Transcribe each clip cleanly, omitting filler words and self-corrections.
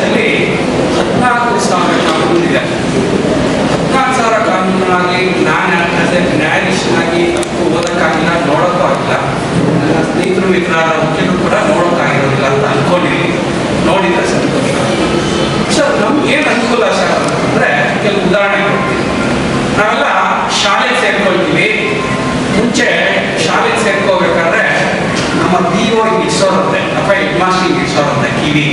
ದೇಶದಲ್ಲಿ 14,000 ಕಾನೂನಿದೆ. 14,000 ಕಾನೂನಾಗಿ ನಾನು ನ್ಯಾಯಾಧೀಶನಾಗಿ ಓದಕ್ಕಾಗಿಲ್ಲ, ನೋಡೋಕ್ಕೂ ಆಗಿಲ್ಲ. ನನ್ನ ಸ್ನೇಹಿತರು ಮಿತ್ರರ ಮುಖ್ಯರು ಕೂಡ ನೋಡೋಕ್ಕಾಗಿರೋದಿಲ್ಲ ಅಂತ ಅನ್ಕೊಂಡಿದ್ದೀನಿ. ನೋಡಿದ್ರೆ ಸಂತೋಷ. ಸರ್, ನಮ್ಗೆ ಏನು ಅನುಕೂಲ ಸರ್ ಅಂದರೆ ಕೆಲವು ಉದಾಹರಣೆ ಕೊಡ್ತೀನಿ. ನಾವೆಲ್ಲ ಶಾಲೆಗೆ ಸೇರ್ಕೊಳ್ತೀವಿ. ಮುಂಚೆ ಶಾಲೆಗೆ ಸೇರ್ಕೋಬೇಕಾದ್ರೆ ನಮ್ಮ PO ಇಡ್ಸೋರುತ್ತೆ ಅಥವಾ ಹೆಡ್ ಮಾಸ್ಟರ್ ಇಡ್ಸೋರುತ್ತೆ. ಕಿವಿ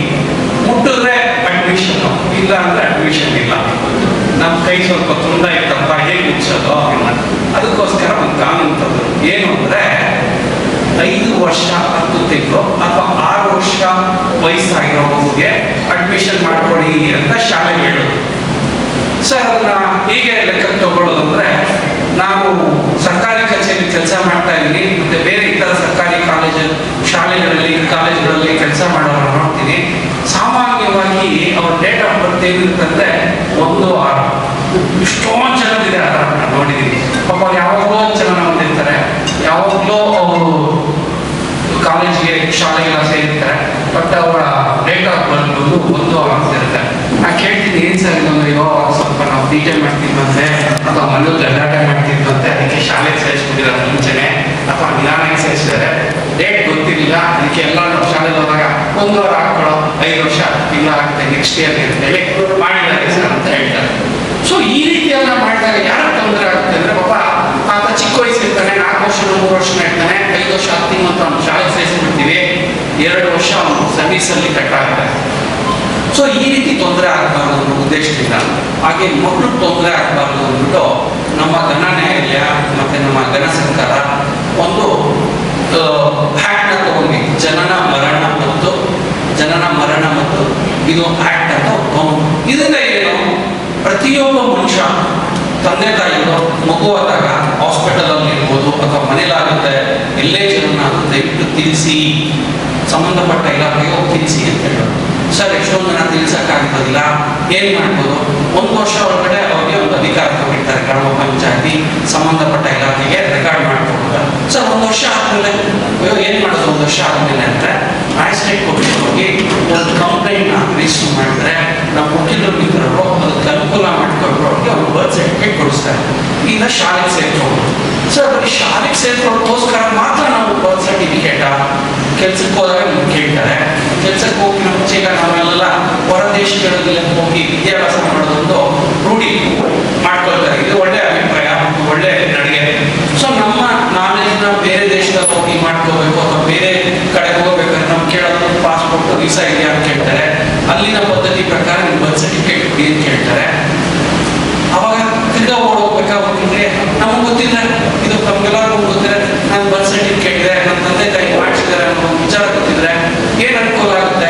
ಮುಟ್ಟಿದ್ರೆ ಅಡ್ಮಿಷನ್, ಇಲ್ಲ ಅಂದ್ರೆ ಅಡ್ಮಿಷನ್ ಇಲ್ಲ. ನಮ್ಮ ಕೈ ಸ್ವಲ್ಪ ತುಂಡ ಇತ್ತಪ್ಪ, ಹೇಗೆ ಮುಗಿಸೋದು? ಅದಕ್ಕೋಸ್ಕರ ಒಂದು ಕಾನೂನು ತಂದ್ರು. ಏನು ಅಂದರೆ 5 ವರ್ಷ 10 ತಿಂಗಳು ಅಥವಾ 6 ವರ್ಷ ವಯಸ್ಸಾಗಿರೋ ಮಗುಗೆ ಅಡ್ಮಿಷನ್ ಮಾಡ್ಕೊಡಿ ಅಂತ ಶಾಲೆಗೆ ಹೇಳೋದು. ಸರ್, ಅದನ್ನ ಹೀಗೆ ಲೆಕ್ಕಕ್ಕೆ ತಗೊಳ್ಳೋದು ಅಂದರೆ, ನಾವು ಸರ್ಕಾರಿ ಕಚೇರಿ ಕೆಲಸ ಮಾಡ್ತಾ ಇದ್ದೀನಿ, ಮತ್ತೆ ಬೇರೆ ಇತರ ಸರ್ಕಾರಿ ಶಾಲೆಗಳಲ್ಲಿ ಕಾಲೇಜುಗಳಲ್ಲಿ ಕೆಲಸ ಮಾಡೋರು ನೋಡ್ತೀನಿ. ಸಾಮಾನ್ಯವಾಗಿ ಅವ್ರ ಡೇಟ್ ಆಫ್ ಬರ್ತ್ ಏನಿರುತ್ತಂದ್ರೆ 1/6. ಇಷ್ಟೊಂದು ಜನರಿದೆ ನೋಡಿದ್ದೀನಿ. ಪಾಪ ಯಾವಾಗಲೂ ಜನ ಹೊಂದಿರ್ತಾರೆ, ಯಾವಾಗಲೂ ಅವರು ಕಾಲೇಜಿಗೆ ಶಾಲೆಗೆಲ್ಲ ಸೇರಿರ್ತಾರೆ. ಬಟ್ ಅವರ ಡೇಟ್ ಆಫ್ ಬರ್ತ್ ಬಂದು 1/6 ಆಗ್ತಿರುತ್ತೆ. ನಾ ಕೇಳ್ತೀನಿ, ಏನ್ ಸರ್ ಇದು ಅಂದ್ರೆ, ಸ್ವಲ್ಪ ನಾವು ತೀಟೆ ಮಾಡ್ತಿದ್ವಂತೆ ಅಥವಾ ಮನೇಲಿ ಗಲಾಟೆ ಮಾಡ್ತಿದ್ವಂತೆ, ಅದಕ್ಕೆ ಶಾಲೆಗೆ ಸೇರಿಸ್ಬಿಟ್ಟಿರೋ ಮುಂಚೆನೆ ಅಥವಾ ನಿಧಾನಕ್ಕೆ ಸೇರಿಸಿದ್ದಾರೆ, ಡೇಟ್ ಗೊತ್ತಿರಲಿಲ್ಲ, ಅದಕ್ಕೆ ಎಲ್ಲ ಶಾಲೆಗೆ ಹೋದಾಗ 1 ವಾರ ಹಾಕೊಳ್ಳೋ, 5 ವರ್ಷ ತಿಂಗಳಾಗುತ್ತೆ, ನೆಕ್ಸ್ಟ್ ಇಯರ್ ಅಂತೇಳಿ ಮಾಡಿದ್ದಾರೆ ಸರ್ ಅಂತ ಹೇಳ್ತಾರೆ. ಸೊ ಈ ರೀತಿ ಎಲ್ಲ ಮಾಡಿದಾಗ ಯಾರು ತೊಂದರೆ ಆಗುತ್ತೆ ಅಂದ್ರೆ, ಪಾಪ ಆತ ಚಿಕ್ಕ ವಯಸ್ಸಿರ್ತಾನೆ, 4 ವರ್ಷ 3 ವರ್ಷ ಇರ್ತಾನೆ, 5 ವರ್ಷ 10 ತಿಂಗಳು ಅಂತ ಅವ್ನು ಶಾಲೆಗೆ ಸೇರಿಸ್ಬಿಡ್ತೀವಿ, 2 ವರ್ಷ ಅವನು ಸರ್ವಿಸಲ್ಲಿ ಕಟ್ಟಾಗುತ್ತೆ. ಸೊ ಈ ರೀತಿ ತೊಂದರೆ ಆಗಬಾರ್ದು ಅನ್ನೋ ಉದ್ದೇಶದಿಂದ, ಹಾಗೆ ಮಕ್ಕಳು ತೊಂದರೆ ಆಗಬಾರ್ದು ಅಂದ್ಬಿಟ್ಟು ನಮ್ಮ ಘನ ನ್ಯಾಯಾಲಯ ಮತ್ತೆ ನಮ್ಮ ಘನ ಸರ್ಕಾರ ಒಂದು ಆಕ್ಟ್ ನ ತಗೊಂಡ್ವಿ. ಜನನ ಮರಣ ಮತ್ತು ಇದು ಆಕ್ಟ್ ಅಂತ ತಗೊಂಡು, ಇದರಿಂದ ಏನು, ಪ್ರತಿಯೊಬ್ಬ ಮನುಷ್ಯ ತಂದೆ ತಾಯಿಗಳು ಮಗುವಾದಾಗ ಹಾಸ್ಪಿಟಲ್ ಅಲ್ಲಿ ಇರ್ಬೋದು ಅಥವಾ ಮನೇಲಾಗುತ್ತೆ, ಎಲ್ಲೇ ಜನನ ದಯವಿಟ್ಟು ತಿಳಿಸಿ, ಸಂಬಂಧಪಟ್ಟ ಇಲಾಖೆಗೆ ಹೋಗಿ ತಿಳಿಸಿ ಅಂತ ಹೇಳೋದು. ಸರ್, ಎಷ್ಟೊಂದು ಜನ ತಿಳಿಸಕ್ಕಾಗೋದಿಲ್ಲ, ಏನ್ ಮಾಡ್ಬೋದು? 1 ವರ್ಷ ಒಳಗಡೆ ಅವ್ರಿಗೆ ಒಂದು ಅಧಿಕಾರ ತಗೊಂಡಿರ್ತಾರೆ, ಗ್ರಾಮ ಪಂಚಾಯತಿ ಸಂಬಂಧಪಟ್ಟ ಇಲಾಖೆಗೆ ರೆಕಾರ್ಡ್ ಮಾಡ್ಕೊಡ್ತಾರೆ. ಸರ್, 1 ವರ್ಷ ಆದ್ಮೇಲೆ ಏನ್ ಮಾಡೋದು? 1 ವರ್ಷ ಆದ್ಮೇಲೆ ಅಂದ್ರೆ ಮ್ಯಾಜಿಸ್ಟ್ರೇಟ್ ಕೋರ್ಟ್ಗೆ ಹೋಗಿ ಒಂದು ಕಂಪ್ಲೇಂಟ್ ರಿಜಿಸ್ಟರ್ ಮಾಡಿದ್ರೆ ನಮ್ಮ ವಕೀಲರು ಮಿತ್ರರು ಅದಕ್ಕೆ ಅನುಕೂಲ ಮಾಡ್ಕೊಂಡು ಅವ್ರಿಗೆ ಒಂದು ಬರ್ತ್ ಸರ್ಟಿಫಿಕೇಟ್ ಕೊಡಿಸ್ತಾರೆ. ಈಗ ಶಾಲೆಗೆ ಸೇರ್ಕೋಬಹುದು. ಸರ್, ಬರೀ ಶಾಲೆಗೆ ಸೇರ್ಕೊಳ್ಳೋದಕ್ಕೋಸ್ಕರ ಮಾತ್ರ ನಾವು ಬರ್ತ್ ಸರ್ಟಿಫಿಕೇಟ್ ಕೆಲ್ಸಕ್ಕೆ ಹೋದಾಗ ನಮ್ಗೆ ಕೇಳ್ತಾರೆ. ಕೆಲ್ಸಕ್ಕೆ ಹೋಗಿ ಮುಂಚೆ ಈಗ ನಾವೆಲ್ಲ ಹೊರ ದೇಶಗಳಲ್ಲಿ ಹೋಗಿ ವಿದ್ಯಾಭ್ಯಾಸ ಮಾಡೋದೊಂದು ರೂಢಿ ಮಾಡ್ಕೊಳ್ತಾರೆ. ಇದು ಒಳ್ಳೆ ಅಭಿಪ್ರಾಯ, ಒಳ್ಳೆ ನಡಿಗೆ. ಸೊ ನಮ್ಮ ನಾಲೆಜ್ನ ಬೇರೆ ದೇಶದಲ್ಲಿ ಹೋಗಿ ಮಾಡ್ಕೋಬೇಕು ಅಥವಾ ಬೇರೆ ಕಡೆ ಹೋಗ್ಬೇಕಾದ್ರೆ ನಮ್ಗೆ ಕೇಳೋದು ಪಾಸ್ಪೋರ್ಟ್ ವೀಸಾ ಇದೆಯಾ ಅಂತ ಕೇಳ್ತಾರೆ. ಅಲ್ಲಿನ ಪದ್ಧತಿ ಪ್ರಕಾರ ನಿಮ್ಮ ಬರ್ತ್ ಸರ್ಟಿಫಿಕೇಟ್ ಕೊಡಿ ಅಂತ ಕೇಳ್ತಾರೆ. ಅವಾಗ ತಿರ್ಗಾ ಓಡೋಗ್ಬೇಕಾದ್ರೆ ನಮ್ಗೆ ಗೊತ್ತಿಲ್ಲ, ಇದು ನಮ್ಗೆಲ್ಲರಿಗೂ ಗೊತ್ತಿದ್ರೆ ನಾನು ಬರ್ತ್ ಸರ್ಟಿಫಿಕೇಟ್ ಇದೆ, ನನ್ನ ತಂದೆ ತಾಯಿ ಮಾಡಿಸಿದ್ದಾರೆ ಅನ್ನೋ ವಿಚಾರ ಗೊತ್ತಿದ್ರೆ ಏನ್ ಅನುಕೂಲ ಆಗುತ್ತೆ?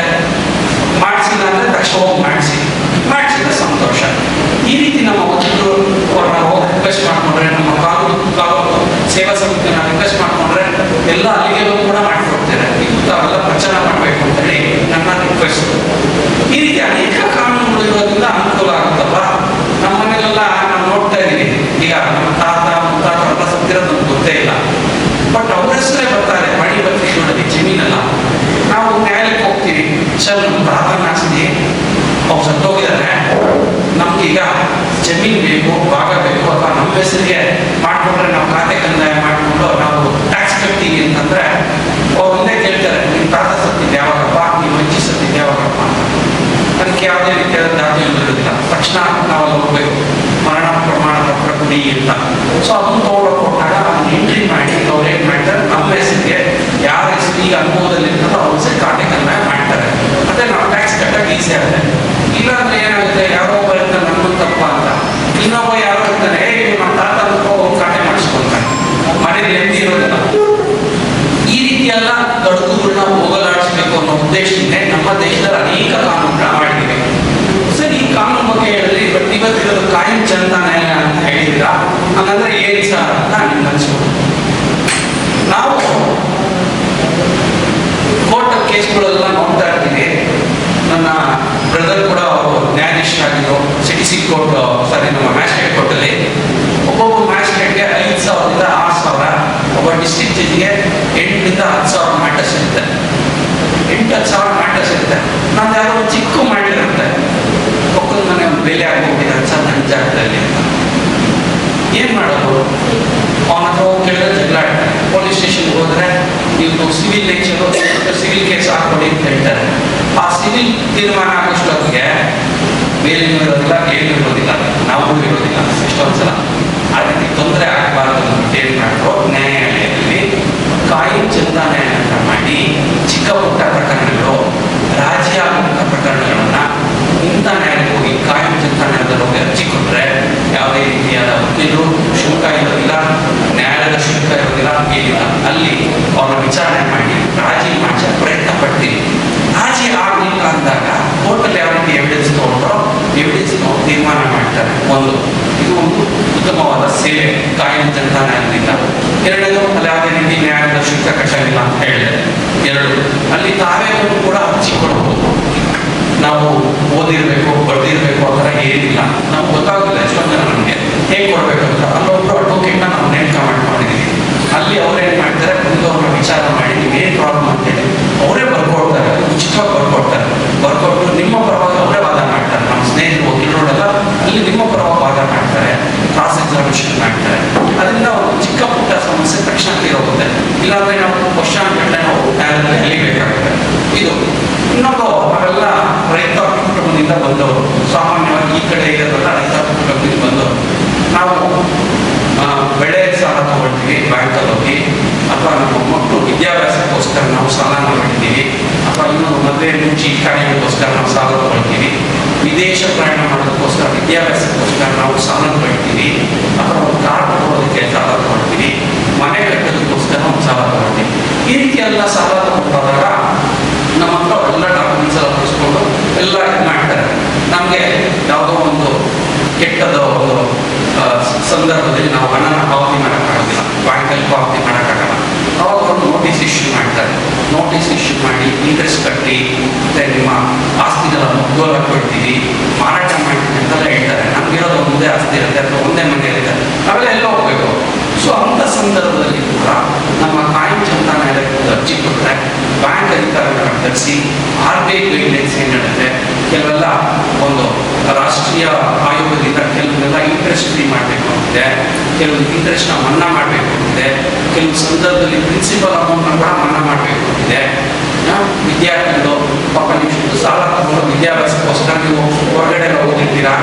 ಮಾಡಿಸಿಲ್ಲ ಅಂದ್ರೆ ತಕ್ಷಣ ಹೋಗಿ ಮಾಡಿಸಿದ್ರೆ ಸಂತೋಷ. ಈ ರೀತಿ ನಮ್ಮ ವಕೀಲರು ರಿಕ್ವೆಸ್ಟ್ ಮಾಡ್ಕೊಂಡ್ರೆ, ನಮ್ಮ ಕಾನೂನು ಸೇವಾ ಸಮಿತಿನ ರಿಕ್ವೆಸ್ಟ್ ಮಾಡ್ಕೊಂಡ್ರೆ ಎಲ್ಲ ಅಲ್ಲಿಗೆ ಕೂಡ ಮಾಡಿಕೊಡ್ತಾರೆ. ತಾವೆಲ್ಲ ಪ್ರಚಾರ ಮಾಡಬೇಕು ಅಂತ ಹೇಳಿ ನನ್ನ ರಿಕ್ವೆಸ್ಟ್. ಈ ರೀತಿ ಅನೇಕ ಕಾನೂನುಗಳು ಇರೋದ್ರಿಂದ ಅನುಕೂಲ ಆಗುತ್ತಲ್ಲ. ನಮ್ಮ ಮನೆಯಲ್ಲೆಲ್ಲ ನಾವು ನೋಡ್ತಾ ಇದೀವಿ, ಈಗ ನಮ್ಮ ತಾತ ಮುತ್ತಾತ ಸತ್ತಿರೋದು ನಮ್ಗೆ ಗೊತ್ತೇ ಇಲ್ಲ, ಬಟ್ ಅವ್ರ ಹೆಸರೇ ಬರ್ತಾರೆ ಮಡಿ ಪತ್ರಿಕೆಗಳಲ್ಲಿ ಜಮೀನಲ್ಲ. ನಾವು ನ್ಯಾಯಾಲಯಕ್ಕೆ ಹೋಗ್ತೀವಿ, ಸರ್ ನಮ್ಮ ತಾತ ನಾಸ್ತಿ ಅವ್ರು ಸತ್ತೋಗಿದ್ದಾರೆ, ನಮ್ಗೀಗ ಜಮೀನು ಬೇಕು, ಭಾಗ ಬೇಕು, ಅಥವಾ ನಮ್ಮ ಹೆಸರಿಗೆ ಮಾಡ್ಕೊಂಡ್ರೆ ನಾವು ಖಾತೆ ಕಂದಾಯ ಮಾಡಿಕೊಂಡು ನಾವು ಟ್ಯಾಕ್ಸ್ ಕಟ್ತೀವಿ ಅಂತಂದ್ರೆ ಅವ್ರು ಒಂದೇ ಕೇಳ್ತಾರೆ, ನಿಮ್ಮ ತಾತ ಸತ್ತಿದ್ದು ಯಾವಾಗಪ್ಪ, ನೀವು ಅಜ್ಜಿ ಸತ್ತಿದ್ದು ಯಾವಾಗಪ್ಪ ಅಂತ. ಅದಕ್ಕೆ ಯಾವುದೇ ರೀತಿಯಾದ ದಾಖಲೆಗಳು ಇರೋದಿಲ್ಲ. ತಕ್ಷಣ ನಾವು ಹೋಗ್ಬೇಕು, ಮರಣ ಪ್ರಮಾಣ ಪತ್ರ ಕೊಡಿ ಅಂತ. ಸೊ ಅದನ್ನು ತಗೊಂಡು ಕೊಟ್ಟಾಗ ಅದನ್ನು ಎಂಟ್ರಿ ಮಾಡಿ ಅವ್ರು ಏನ್ ಮಾಡ್ತಾರೆ, ನಮ್ಮ ಹೆಸರಿಗೆ ಯಾರ ಹೆಸರು ಈಗ ಅನುಭವದಲ್ಲಿ ಇರ್ತದೋ ಅವ್ರ ಹೆಸರು ಖಾತೆ ಕಂದಾಯ ಮಾಡ್ತಾರೆ. ಮತ್ತೆ ನಾವು ಟ್ಯಾಕ್ಸ್ ಕಟ್ಟಾಗ ಈಸಿ ಆಗುತ್ತೆ. ಇಲ್ಲಾಂದ್ರೆ ಏನಾಗುತ್ತೆ, ಯಾರೋ ಒಬ್ಬ ಇರ್ತಾನೆ ನನ್ನದು ತಪ್ಪ ಅಂತ, ಇನ್ನೊಬ್ಬ ಯಾರೋ ಇರ್ತಾನೆ, ನಮ್ಮ ತಾತ ಖಾತೆ ಮಾಡಿಸ್ಕೊಳ್ತಾನೆ, ಮನೇಲಿ ಎತ್ತಿ ಇರೋದಿಲ್ಲ. ಈ ರೀತಿಯೆಲ್ಲ ತೊಡಕುಗಳನ್ನ ಹೋಗಲಾಡಿಸಬೇಕು ಅನ್ನೋ ಉದ್ದೇಶದಿಂದ ನಮ್ಮ ದೇಶದಲ್ಲಿ ಅನೇಕ ಕಾನೂನುಗಳನ್ನ ಮಾಡಿದ್ದೀವಿ. ಸರ್, ಈ ಕಾನೂನು ಬಗ್ಗೆ ಹೇಳಿದ್ರಿ, ಬಟ್ ಇವತ್ತಿರೋದು ಕಾಯಂ ಜನತಾ ನ್ಯಾಯಾಲಯ ಅಂತ ಹೇಳಿದ್ದೀರಾ, ಹಂಗಂದ್ರೆ ಏನ್ ಸರ್ ಅಂತ ನಿಮ್ಗೆ ಅನ್ಸ್ಬೋದು. ನಾವು ಕೋರ್ಟ್ ಕೇಸ್ಗಳೆಲ್ಲ ನೋಡ್ತಾ ಇರ್ತೀವಿ. ನನ್ನ ಬ್ರದರ್ ಕೂಡ ಅವರು ನ್ಯಾಯಾಧೀಶರಾಗಿದ್ರು ಸಿಟಿ ಕೋರ್ಟ್, ನಮ್ಮ ಮ್ಯಾಜಿಸ್ಟ್ರೇಟ್ ಕೋರ್ಟಲ್ಲಿ. ಒಬ್ಬೊಬ್ಬ ಮ್ಯಾಜಿಸ್ಟ್ರೇಟ್ಗೆ 5,000ದಿಂದ 6,000, ಒಬ್ಬ ಡಿಸ್ಟ್ರಿಕ್ಟ್ ಜಡ್ಜ್ಗೆ 8,000ದಿಂದ 10,000 ಮ್ಯಾಟರ್ಸ್ ಇರುತ್ತೆ. 8-10 ಸಾವಿರ ಮ್ಯಾಟರ್ಸ್ ಇರುತ್ತೆ. ನಾನು ಯಾರೋ ಒಂದು ಚಿಕ್ಕ ಮ್ಯಾಟರ್ ಇರುತ್ತೆ, ಪಕ್ಕದ ಮನೆ ಒಂದು ಬೆಲೆ ಆಗೋಗಿದೆ 10 ನನ್ನ ಜಾಗದಲ್ಲಿ ಅಂತ. ಏನ್ ಮಾಡೋದು? ಅವನ ಹತ್ರ ಹೋಗಿ ಕೇಳಿದ್ರೆ ಜಗಳ ಆಡ್ತಾರೆ. ಪೊಲೀಸ್ ಸ್ಟೇಷನ್ಗೆ ಹೋದ್ರೆ ನೀವು ಸಿವಿಲ್ ನೇಚರು ಸಿವಿಲ್ ಕೇಸ್ ಹಾಕೊಡಿ ಅಂತ ಹೇಳ್ತಾರೆ. ಆ ಸಿವಿಲ್ ತೀರ್ಮಾನ ಆಗೋಷ್ಟೊತ್ತಿಗೆ ಬೇಲಿನೂ ಇರೋದಿಲ್ಲ, ಏನು ಇರೋದಿಲ್ಲ, ನಾವು ಇರೋದಿಲ್ಲ ಎಷ್ಟೊಂದ್ಸಲ. ಆ ರೀತಿ ತೊಂದರೆ ಆಗಬಾರ್ದು ಅಂತ ಏನ್ ಮಾಡಿದ್ರು, ನ್ಯಾಯಾಲಯದಲ್ಲಿ ಕಾಯಿನ್ ಚಂದಾನೆ ಅಂತ ಮಾಡಿ ಚಿಕ್ಕ ಪುಟ್ಟ ಪ್ರಕರಣಗಳು, ರಾಜ್ಯ ಆಗುವಂಥ ಪ್ರಕರಣಗಳನ್ನ ಇಂಥ ನ್ಯಾಯಾಲಯಕ್ಕೆ ಹೋಗಿ ಕಾಯಿನ್ ಚಂದಾನೆ ಹೋಗಿ ಅರ್ಜಿ ಕೊಟ್ಟರೆ ಯಾವುದೇ ರೀತಿಯಾದ ವಕೀಲರು ಶುಲ್ಕ ಇರೋದಿಲ್ಲ, ನ್ಯಾಯಾಲಯದ ಶುಲ್ಕ ಇರೋದಿಲ್ಲ, ಏನಿಲ್ಲ. ಅಲ್ಲಿ ಅವ್ರನ್ನ ವಿಚಾರಣೆ ಮಾಡಿ ರಾಜಿ ಮಾಡಿಸ ಪ್ರಯತ್ನ ಪಡ್ತೀವಿ. ರಾಜಿ ಆಗಲಿಲ್ಲ ಅಂದಾಗ ಕೋರ್ಟಲ್ಲಿ ಯಾವ ರೀತಿ ಎವಿಡೆನ್ಸ್ ತಗೊಂಡ್ರೋ ಎವಿಡೆನ್ಸ್ ತೀರ್ಮಾನ ಮಾಡ್ತಾರೆ. ಇದು ಒಂದು ಉತ್ತಮವಾದ ಸೇವೆ ಕಾಯಿನ್ ಜನತಾ ನ್ಯಾಯಾಲಯದಿಂದ. ಎರಡನೇದು, ಅಲ್ಲಿ ಯಾವುದೇ ರೀತಿ ನ್ಯಾಯಾಲಯದ ಶುಲ್ಕ ಕಟ್ಟಾಗಿಲ್ಲ ಅಂತ ಹೇಳಿದೆ. ಎರಡು, ಅಲ್ಲಿ ತಾವೇ ಕೂಡ ಅರ್ಜಿ ಕೊಡಬಹುದು. ನಾವು ಓದಿರ್ಬೇಕು, ಬಡ್ದಿರ್ಬೇಕು ಆ ಥರ ಏನಿಲ್ಲ, ನಮ್ಗೆ ಗೊತ್ತಾಗೋದಿಲ್ಲ ಎಷ್ಟೊಂದು ಜನ ನಮಗೆ ಹೇಗೆ ಕೊಡ್ಬೇಕು ಅಂತ. ಅಲ್ಲೊಬ್ರು ಅಡ್ವೊಕೇಟ್ನ ನಾವು ನೇಮಕ ಮಾಡಿಕೊಂಡಿದ್ದೀವಿ. ಅಲ್ಲಿ ಅವ್ರೇನ್ ಮಾಡ್ತಾರೆ, ಅವ್ರನ್ನ ವಿಚಾರ ಮಾಡಿ ಏನ್ ಪ್ರಾಬ್ಲಮ್ ಅಂತೇಳಿ ಅವರೇ ಬರ್ಕೊಡ್ತಾರೆ, ಉಚಿತವಾಗಿ ಬರ್ಕೊಡ್ತಾರೆ. ಬರ್ಕೊಟ್ಟು ನಿಮ್ಮ ಪರವಾಗಿ ಅವರೇ ವಾದ ಮಾಡ್ತಾರೆ. ನಮ್ಮ ಸ್ನೇಹಿತರು ವಕೀಲರೋಡೆಲ್ಲ ಅಲ್ಲಿ ನಿಮ್ಮ ಪರವಾಗಿ ವಾದ ಮಾಡ್ತಾರೆ, ಕ್ರಾಸ್ ಎಕ್ಸಾಮಿನೇಷನ್ ಮಾಡ್ತಾರೆ. ಅದರಿಂದ ಒಂದು ಚಿಕ್ಕ ಪುಟ್ಟ ಸಮಸ್ಯೆ ತಕ್ಷಣ ತೀರೋಗುತ್ತೆ. ಇಲ್ಲಾಂದ್ರೆ ನಾವು ಕ್ವಶನ್ ಗಂಟೆ ನಾವು ಎಲಿಬೇಕಾಗುತ್ತೆ. ಇದು ಇನ್ನೊಂದು, ಅವೆಲ್ಲ ರೈತ ಕುಟುಂಬದಿಂದ ಬಂದವರು. ಸಾಮಾನ್ಯವಾಗಿ ಈ ಕಡೆ ಇರೋದಲ್ಲ ರೈತ ಕುಟುಂಬದಿಂದ ಬಂದವರು. ನಾವು ಬೆಳೆ ಸಾಲ ತಗೊಳ್ತೀವಿ ಬ್ಯಾಂಕಲ್ಲಿ ಹೋಗಿ, ಅಥವಾ ನಮ್ಮ ಮಕ್ಕಳು ವಿದ್ಯಾಭ್ಯಾಸಕ್ಕೋಸ್ಕರ ನಾವು ಸಾಲ ಮಾಡಿದ್ದೀವಿ, ಅಥವಾ ಇನ್ನೊಂದು ಮದುವೆ ಮುಂಚೆ ಕಾರ್ಯಕ್ಕೋಸ್ಕರ ನಾವು ಸಾಲ ತಗೊಳ್ತೀವಿ, ವಿದೇಶ ಪ್ರಯಾಣ ಮಾಡೋದಕ್ಕೋಸ್ಕರ ವಿದ್ಯಾಭ್ಯಾಸಕ್ಕೋಸ್ಕರ ನಾವು ಸಾಲ ತಗೊಳ್ತೀವಿ, ಅಥವಾ ಒಂದು ಕಾರ್ ತಗೊಳ್ಳೋದಕ್ಕೆ ಸಾಲ ತಗೊಳ್ತೀವಿ, ಮನೆ ಕಟ್ಟೋದಕ್ಕೋಸ್ಕರ ಒಂದು ಸಾಲ ತಗೊಳ್ತೀವಿ. ಈ ರೀತಿ ಎಲ್ಲ ಸಾಲ ತಗೊಂಡಾಗ ನಮ್ಮ ಹತ್ರ ಎಲ್ಲ ಡಾಕ್ಯುಮೆಂಟ್ಸ್ ಎಲ್ಲ ತರಿಸ್ಕೊಂಡು ಎಲ್ಲ ಇದು ಮಾಡ್ತಾರೆ. ನಮಗೆ ಯಾವುದೋ ಒಂದು ಕೆಟ್ಟದ ಒಂದು ಸಂದರ್ಭದಲ್ಲಿ ನಾವು ಹಣನ ಪಾವತಿ ಮಾಡೋಕ್ಕಾಗೋದಿಲ್ಲ, ಬ್ಯಾಂಕಲ್ಲಿ ಪಾವತಿ ಮಾಡೋಕ್ಕಾಗಲ್ಲ. ಅವಾಗ ಅವರು ನೋಟಿಸ್ ಇಶ್ಯೂ ಮಾಡ್ತಾರೆ. ನೋಟಿಸ್ ಇಶ್ಯೂ ಮಾಡಿ ಇಂಟ್ರೆಸ್ಟ್ ಕಟ್ಟಿ, ಮತ್ತೆ ನಿಮ್ಮ ಆಸ್ತಿಗಳ ಮುಗ್ಗೋಲ ಕೊಡ್ತೀವಿ, ಮಾರಾಟ ಮಾಡ್ತೀವಿ ಅಂತೆಲ್ಲ ಹೇಳ್ತಾರೆ. ನಮ್ಗಿರೋದು ಒಂದೇ ಆಸ್ತಿ ಇರುತ್ತೆ ಅಥವಾ ಒಂದೇ ಮನೆ ಇರುತ್ತೆ, ನಾವೆಲ್ಲ ಎಲ್ಲ ಹೋಗ್ಬೇಕು. ಸೊ ಅಂಥ ಸಂದರ್ಭದಲ್ಲಿ ಕೂಡ ನಮ್ಮ ಕಾಯಿನ್ ಜನತಾ ನ್ಯಾಯಾಲಯಕ್ಕೆ ಅರ್ಜಿ ಕೊಟ್ಟರೆ ಬ್ಯಾಂಕ್ ಅಧಿಕಾರಿಗಳನ್ನ ಕರೆಸಿ RBI ಗೈಡ್ಲೈನ್ಸ್ ಏನು ಹೇಳುತ್ತೆ, ಕೆಲವೆಲ್ಲ ಒಂದು ರಾಷ್ಟ್ರೀಯ ಆಯೋಗದಿಂದ ಕೆಲವೆಲ್ಲ ಇಂಟ್ರೆಸ್ಟ್ ಫ್ರೀ ಮಾಡಬೇಕು ಅಂತಿದೆ, ಕೆಲವು ಇಂಟ್ರೆಸ್ಟ್ನ ಮನ್ನಾ ಮಾಡಬೇಕು ಅಂತಿದೆ, ಕೆಲವು ಸಂದರ್ಭದಲ್ಲಿ ಪ್ರಿನ್ಸಿಪಲ್ ಅಮೌಂಟ್ನ ಕೂಡ ಮನ್ನಾ ಮಾಡಬೇಕು ಅಂತಿದೆ. ವಿದ್ಯಾರ್ಥಿಗಳು ಪಾಪ ನೀವು ಸಾಲ ತಗೊಂಡು ವಿದ್ಯಾಭ್ಯಾಸಕ್ಕೋಸ್ಕರ ನೀವು ಹೊರಗಡೆ ಹೋಗಿರ್ತೀರಾ,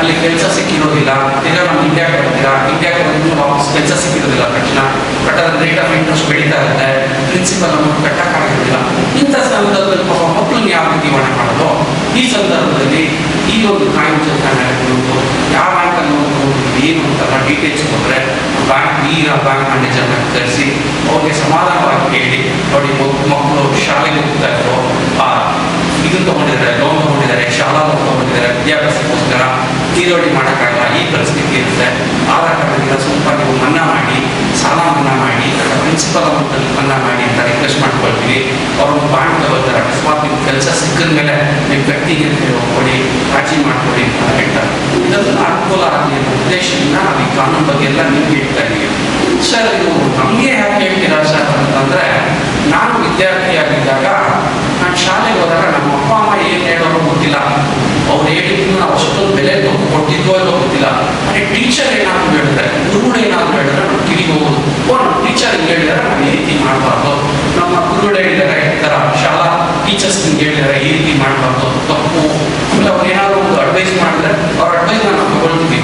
ಅಲ್ಲಿ ಕೆಲಸ ಸಿಕ್ಕಿರೋದಿಲ್ಲ, ಈಗ ನಮ್ಮ ಇಂಡಿಯಾಗೆ ಬರ್ತೀರಾ, ಇಂಡಿಯಾಗೆ ಬಂದು ವಾಪಸ್ ಕೆಲಸ ಸಿಕ್ಕಿರೋದಿಲ್ಲ ತಕ್ಷಣ, ಬಟ್ ಅದ್ರ ರೇಟ್ ಆಫ್ ಇಂಟ್ರೆಸ್ಟ್ ಬೆಳೀತಾ ಇರುತ್ತೆ, ಪ್ರಿನ್ಸಿಪಲ್ ಅಮೌಂಟ್ ಕಟ್ಟಕ್ಕಾಗಿರೋದಿಲ್ಲ. ಇಂಥ ಸಂದರ್ಭದಲ್ಲಿ ಪಾಪ ಮಕ್ಕಳನ್ನ ಯಾವ ರೀತಿ ಹೊಣೆ ಮಾಡೋದು? ಈ ಸಂದರ್ಭದಲ್ಲಿ ಈ ಒಂದು ಕಾಯಿನ್ ಜನತಾ ನ್ಯಾಯಾಲಯಗಳು ಯಾವ ಬ್ಯಾಂಕಲ್ಲಿ ಏನು ಅಂತೆಲ್ಲ ಡೀಟೇಲ್ಸ್ ಕೊಟ್ಟರೆ ಬ್ಯಾಂಕ್ ಬ್ಯಾಂಕ್ ಮ್ಯಾನೇಜರ್ನ ಕರೆಸಿ ಅವ್ರಿಗೆ ಸಮಾಧಾನವಾಗಿ ಹೇಳಿ, ನೋಡಿ ಮಕ್ಕಳು ಶಾಲೆಗೆ ಹೋಗ್ತಾ ಇದ್ರು, ಇದನ್ನು ತಗೊಂಡಿದ್ದಾರೆ, ಲೋನ್ ತಗೊಂಡಿದ್ದಾರೆ, ಶಾಲಾ ಲೋನ್ ತಗೊಂಡಿದ್ದಾರೆ, ವಿದ್ಯಾಭ್ಯಾಸಕ್ಕೋಸ್ಕರ ತೀರೋಡಿ ಮಾಡೋಕ್ಕಾಗಲ್ಲ, ಈ ಪರಿಸ್ಥಿತಿ ಇರುತ್ತೆ. ಆದ ಕಾರಣದಿಂದ ಸ್ವಲ್ಪ ನೀವು ಮನ್ನಾ ಮಾಡಿ, ಸಾಲ ಮನ್ನಾ ಮಾಡಿ, ಅಥವಾ ಪ್ರಿನ್ಸಿಪಲ್ ಅಮೌಂಟಲ್ಲಿ ಮನ್ನಾ ಮಾಡಿ ಅಂತ ರಿಕ್ವೆಸ್ಟ್ ಮಾಡ್ಕೊಳ್ತೀವಿ. ಅವ್ರೊಂದು ಬಾಂಡ್ ತಗೋತಾರೆ. ಅಕಸ್ಮಾತ್ ನಿಮ್ಮ ಕೆಲಸ ಸಿಕ್ಕಿದ ಮೇಲೆ ನೀವು ಗಟ್ಟಿಗೆ ಕೊಡಿ, ರಾಜಿ ಮಾಡ್ಕೊಡಿ ಅಂತ ಹೇಳ್ತಾರೆ. ಇದನ್ನು ಅನುಕೂಲ ಆಗಲಿ ಅನ್ನೋ ಉದ್ದೇಶದಿಂದ ನಾವು ಈ ಕಾನೂನು ಬಗ್ಗೆ ಎಲ್ಲ ನಿಮ್ಗೆ ಹೇಳ್ತಾ ಇದ್ದೀವಿ. ಸರ್, ಇದು ನಮಗೆ ಯಾಕೆ ಹೇಳ್ತೀರಾ ಸರ್ ಅಂತಂದರೆ, ನಾನು ವಿದ್ಯಾರ್ಥಿಯಾಗಿದ್ದಾಗ ನಾನು ಶಾಲೆಗೆ ಹೋದಾಗ ನಮ್ಮ ಅಪ್ಪ ಅಮ್ಮ ಏನು ಹೇಳೋರು ಗೊತ್ತಿಲ್ಲ, ಅವ್ರು ಹೇಳಿದ್ರು ನಾವು ಅಷ್ಟೊಂದು ಬೆಲೆ ಕೊಟ್ಟಿದ್ವೋ ಅಲ್ಲೋ ಗೊತ್ತಿಲ್ಲ. ಅದೇ ಟೀಚರ್ ಏನಾದ್ರು ಹೇಳಿದ್ರೆ, ಗುರುಗಳು ಏನಾದ್ರು ಹೇಳಿದ್ರೆ ನಾವು ಕಿವಿಗೆ ಹೋಗೋದು, ನಮ್ಮ ಟೀಚರ್ ಹೇಳಿದರೆ ನಾವು ಈ ರೀತಿ ಮಾಡಬಾರ್ದು, ನಮ್ಮ ಗುರುಗಳು ಹೇಳಿದ್ದಾರೆ ಈ ಥರ, ಶಾಲಾ ಟೀಚರ್ಸ್ ನಿಮ್ಗೆ ಹೇಳಿದ್ದಾರೆ ಈ ರೀತಿ ಮಾಡಬಾರ್ದು, ತಪ್ಪು. ಆಮೇಲೆ ಅವ್ರು ಏನಾದ್ರು ಒಂದು ಅಡ್ವೈಸ್ ಮಾಡಿದ್ರೆ ಅವ್ರ ಅಡ್ವೈಸ್ನ ನಾವು ತಗೊಳ್ತೀವಿ.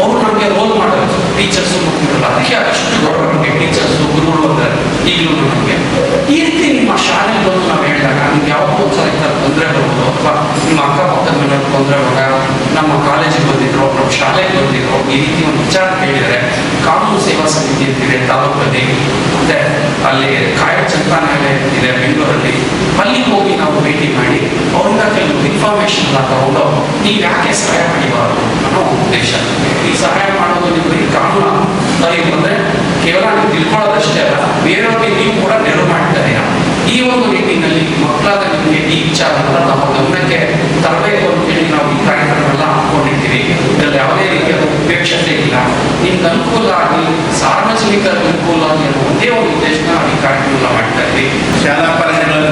ಅವರು ನಮಗೆ ರೋಲ್ ಮಾಡೋದು ಟೀಚರ್ಸು ಮಕ್ಕಳಿರಲ್ಲ, ಅದಕ್ಕೆ ಅಷ್ಟು ಗೌರವ ನಮಗೆ ಟೀಚರ್ಸು ಗುರುಗಳು ಅಂದರೆ ಈಗಲೂ ನಮಗೆ. ಈ ರೀತಿ ನಿಮ್ಮ ಶಾಲೆಗೆ ಬಂದು ನಾವು ಹೇಳಿದಾಗ ನಿಮ್ಗೆ ಯಾವುದೋ ಒಂದ್ಸಲ ಈ ಥರ ತೊಂದರೆ ಬರ್ಬೋದು, ಅಥವಾ ನಿಮ್ಮ ಅಕ್ಕಪಕ್ಕದ ಮೇಲೆ ತೊಂದರೆ ಬಂದಾಗ ನಮ್ಮ ಕಾಲೇಜಿಗೆ ಬಂದಿದ್ರು, ನಮ್ಮ ಶಾಲೆಗೆ ಬಂದಿದ್ರು, ಈ ರೀತಿ ಒಂದು ವಿಚಾರ ಹೇಳಿದರೆ ಕಾನೂನು ಸೇವಾ ಸಮಿತಿ ಅಂತಿದೆ ತಾಲೂಕಲ್ಲಿ, ಮತ್ತೆ ಅಲ್ಲಿ ಕಾಯಿನ್ ಜನತಾ ನ್ಯಾಯಾಲಯ ಇದೆ ಬೆಂಗಳೂರಲ್ಲಿ, ಅಲ್ಲಿಗೆ ಹೋಗಿ ನಾವು ಭೇಟಿ ಮಾಡಿ ಅವರಿಂದ ಕೆಲವು ಇನ್ಫಾರ್ಮೇಶನ್ ಎಲ್ಲ ತಗೊಂಡು ನೀವು ಯಾಕೆ ಸಹಾಯ ಮಾಡಿಬಾರದು ಅನ್ನೋ ಉದ್ದೇಶ. ಈ ಸಹಾಯ ಮಾಡೋದು ನೀವು ಈ ಕಾನೂನು ಅಂದರೆ ಕೇವಲ ನೀವು ತಿಳ್ಕೊಳ್ಳೋದಷ್ಟೇ ಅಲ್ಲ, ಬೇರೆಯವ್ರಿಗೆ ನೀವು ಕೂಡ ನೆರವು ಮಾಡ್ತಾ ಇದ್ದೀರಾ. ಈ ಒಂದು ನಿಟ್ಟಿನಲ್ಲಿ ಮಕ್ಕಳಾದ ನಿಮಗೆ ಈ ವಿಚಾರವನ್ನು ನಮ್ಮ ಗಮನಕ್ಕೆ ತರಬೇಕು ಅಂತೇಳಿ ನಾವು ಈ ಕಾರ್ಯಕ್ರಮವೆಲ್ಲ ಹಾಕೊಂಡಿರ್ತೀವಿ. ಇದರಲ್ಲಿ ಯಾವುದೇ ರೀತಿಯ ಉಪೇಕ್ಷತೆ ಇಲ್ಲ, ನಿಮ್ಗೆ ಅನುಕೂಲ ಆಗಿ, ಸಾರ್ವಜನಿಕರ ಅನುಕೂಲ ಆಗಿ ಅನ್ನೋ ಒಂದೇ ಒಂದು ಉದ್ದೇಶನ ನಾವು ಈ ಕಾರ್ಯಕ್ರಮ ಮಾಡ್ತಾ ಇದ್ದೀವಿ. ಶಾಲಾ ಕಾಲೇಜುಗಳಲ್ಲಿ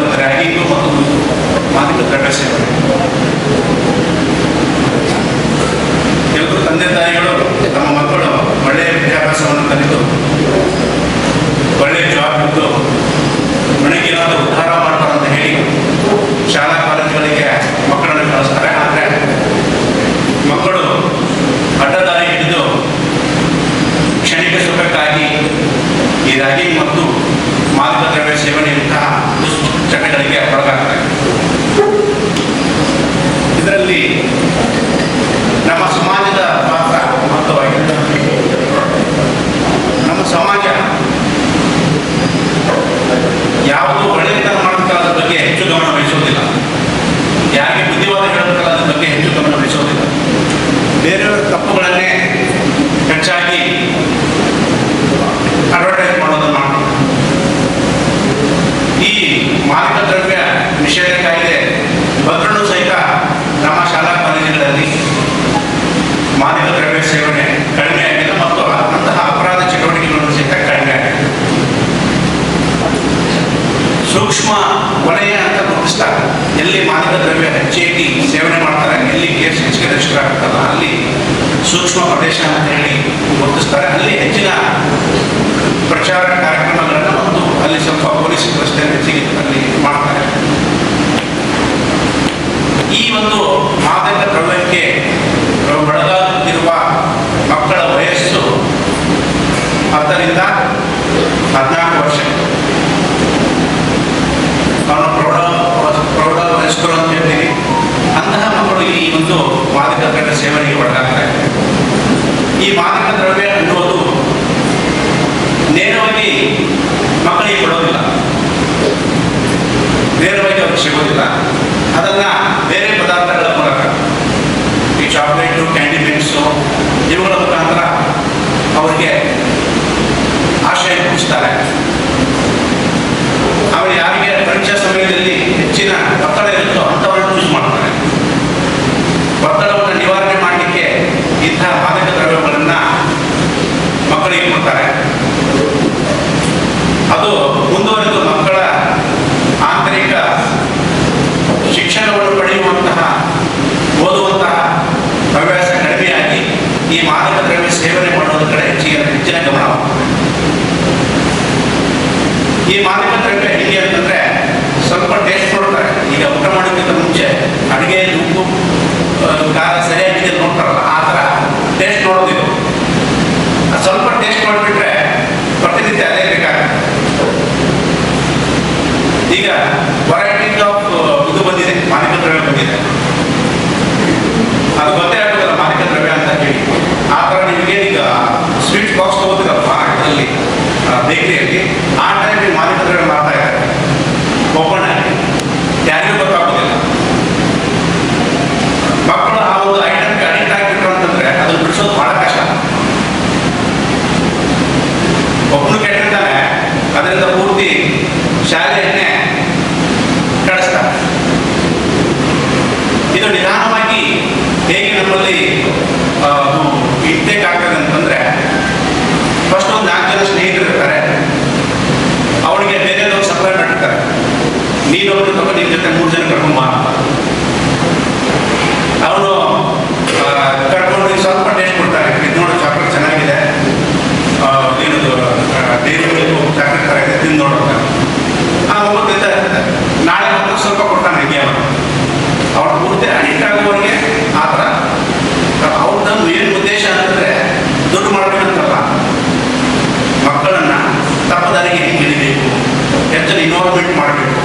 ಹೆಚ್ಚಾಗಿ ಸೇವನೆ ಮಾಡ್ತಾರೆ. ಎಲ್ಲಿ ಕೇಸ್ ಹೆಚ್ಚಿಗೆ ರಿಜಿಸ್ಟರ್ ಆಗ್ತಲ್ಲ ಅಲ್ಲಿ ಸೂಕ್ಷ್ಮ ಪ್ರದೇಶ ಅಂತ ಹೇಳಿ ಗುರುತಿಸ್ತಾರೆ. ಅಲ್ಲಿ ಹೆಚ್ಚಿನ ಪ್ರಚಾರ ಕಾರ್ಯಕ್ರಮಗಳನ್ನು ಮತ್ತು ಅಲ್ಲಿ ಸ್ವಲ್ಪ ಪೊಲೀಸ್ ವ್ಯವಸ್ಥೆ ಹೆಚ್ಚಿಗೆ ಅಲ್ಲಿ ಮಾಡ್ತಾರೆ. ಈ ಒಂದು ಮಾದಕ ದ್ರವ್ಯಕ್ಕೆ ಒಳಗಾಗುತ್ತಿರುವ ಮಕ್ಕಳ ವಯಸ್ಸು 10 ರಿಂದ 14 ವರ್ಷ. ಅವನು ಪ್ರೌಢ ವಯಸ್ಕರು ಅಂತ ಹೇಳ್ತೀವಿ. ಅಂತಹ ಮಕ್ಕಳು ಈ ಒಂದು ಮಾದಕ ದ್ರವ್ಯ ಸೇವನೆಗೆ ಒಳಗಾಗ್ತಾರೆ. ಈ ಮಾದಕ ದ್ರವ್ಯ ಅನ್ನೋದು ನೇರವಾಗಿ ಮಕ್ಕಳಿಗೆ ಕೊಡೋದಿಲ್ಲ, ನೇರವಾಗಿ ಅವ್ರಿಗೆ ಸಿಗೋದಿಲ್ಲ. ಅದನ್ನ ಬೇರೆ ಪದಾರ್ಥಗಳ ಮೂಲಕ, ಈ ಚಾಕ್ಲೇಟು, ಕ್ಯಾಂಡಿ ಮಿಕ್ಸು ಇವುಗಳ ಮುಖಾಂತರ ಅವರಿಗೆ ಆಶಯ ಹುಟ್ಟಿಸ್ತಾರೆ. ಆಮೇಲೆ ಯಾರಿಗೆ ಪರೀಕ್ಷಾ ಸಮಯದಲ್ಲಿ ಹೆಚ್ಚಿನ ಒತ್ತಡ ಇರುತ್ತೋ ಅಂಥವರನ್ನು ಯೂಸ್ ಮಾಡ್ತಾರೆ. ಒತ್ತಡವನ್ನು ನಿವಾರಣೆ ಮಾಡಲಿಕ್ಕೆ ಇಂತಹ ಮಾದಕ ದ್ರವ್ಯಗಳನ್ನು ಮಕ್ಕಳಿಗೆ ಕೊಡ್ತಾರೆ. ಅದು ಮುಂದುವರೆದು ಮಕ್ಕಳ ಆಂತರಿಕ ಶಿಕ್ಷಣವನ್ನು ಪಡೆಯುವಂತಹ, ಓದುವಂತಹ ಹವ್ಯಾಸ ಕಡಿಮೆಯಾಗಿ ಈ ಮಾದಕ ದ್ರವ್ಯ ಸೇವನೆ ಮಾಡೋದ್ರ ಕಡೆ ಹೆಚ್ಚಿನ ಗಮನವಾಗ್ತದೆ. ಈ ಮಾದಕ ದ್ರವ್ಯ ಹೇಗೆ ಅಂತಂದ್ರೆ ಸ್ವಲ್ಪ ಟೇಸ್ಟ್ ನೋಡ್ತಾರೆ. ಈಗ ಊಟ ಮಾಡೋಕ್ಕಿಂತ ಮುಂಚೆ ಅಡುಗೆ ಉಪ್ಪು ಖಾರ ಸರಿಯಾಗಿದೆ ನೋಡ್ತಾರಲ್ಲ, ಆ ಥರ ಟೇಸ್ಟ್ ನೋಡೋದಿದು. ಸ್ವಲ್ಪ ಟೇಸ್ಟ್ ಮಾಡಿಬಿಟ್ರೆ ಪ್ರತಿನಿತ್ಯ ಅದೇ ಬೇಕಾಗುತ್ತೆ. ಈಗ ವೆರೈಟಿ ಆಫ್ ಇದು ಬಂದಿದೆ, ಮಾದಕ ದ್ರವ್ಯ ಬಂದಿದೆ. ಅದು ಗೊತ್ತೇ ಆಗೋದಿಲ್ಲ ಮಾದಕ ದ್ರವ್ಯ ಅಂತ ಹೇಳಿ. ಆ ಥರ ನಿಮಗೆ ಈಗ ಸ್ವೀಟ್ ಬಾಕ್ಸ್ ತಗೋತಿರಲ್ಲ ಇದರಲ್ಲಿ ಬೇಕರಿಯಲ್ಲಿ, ಆ ಟೈಮ್ ಮಾದಕ ದ್ರವ್ಯ ಮಾಡ್ತಾ ಇದ್ದಾರೆ ಓಪನ್ ಆಗಿ, ಯಾರಿಗೂ ಗೊತ್ತಾಗೋದಿಲ್ಲ. ಮಕ್ಕಳು ಆ ಒಂದು ಐಟಮ್ಗೆ ಅಡಿಕ್ಟ್ ಆಗಿಬಿಟ್ರು ಅಂತಂದ್ರೆ ಅದನ್ನು ಬಿಡಿಸೋದು ಬಹಳ ಕಷ್ಟ. ಒಬ್ಬನು ಕೆಟ್ಟಿರ್ತಾನೆ, ಅದರಿಂದ ಪೂರ್ತಿ ಶಾಲೆಯನ್ನೇ ಕಳಿಸ್ತಾರೆ. ಇದು ನಿಧಾನವಾಗಿ ಹೇಗೆ ನಮ್ಮಲ್ಲಿ ಇಂಟೇಕ್ ಆಗ್ತದೆ ಅಂತಂದ್ರೆ, ಫಸ್ಟ್ ಒಂದು 4 ಜನ ಸ್ನೇಹಿತರು ಇರ್ತಾರೆ, ಅವನಿಗೆ ಬೇರೆದವ್ರು ಸಪ್ಲೈ ಮಾಡಿರ್ತಾರೆ. ನೀನೊಬ್ಬರು ತಗೊಂಡು ನಿನ್ನ ಜೊತೆ 3 ಜನ ಕರ್ಕೊಂಡ್ ಬಾ ಅಂತ. ಅವನು ಕರ್ಕೊಂಡು ಸ್ವಲ್ಪ ಟೇಸ್ಟ್ ಕೊಡ್ತಾರೆ. ಇದು ನೋಡು ಚಾಕ್ಲೇಟ್ ಚೆನ್ನಾಗಿದೆ, ಏನದು ಡೈರಿ ಮಿಲ್ಕ್ ಚಾಕ್ಲೇಟ್ ಥರ ಇದೆ, ತಿಂದು ನೋಡ್ತಾರೆ. ಆ ಮಗು ತಿಂತ ಇರ್ತಾರೆ. ನಾಳೆ ಮತ್ತೆ ಸ್ವಲ್ಪ ಕೊಡ್ತಾನೆ ಹೀಗೆ ಅವ್ರು ಪೂರ್ತಿ ಅಡಿಕ್ಟ್ ಆಗುವವರಿಗೆ. ಆ ಥರ ಅವ್ರದ್ದು ಏನು ಉದ್ದೇಶ ಅಂತಂದ್ರೆ ದುಡ್ಡು ಮಾಡಬೇಕಂತಲ್ಲ, ಮಕ್ಕಳನ್ನ ತಪ್ಪದಾರಿಗೆ ಹೆಂಗೆ ಹಿಡಿಬೇಕು, ಹೆಚ್ಚಿನ ಇನ್ವಾಲ್ವ್ಮೆಂಟ್ ಮಾಡಬೇಕು.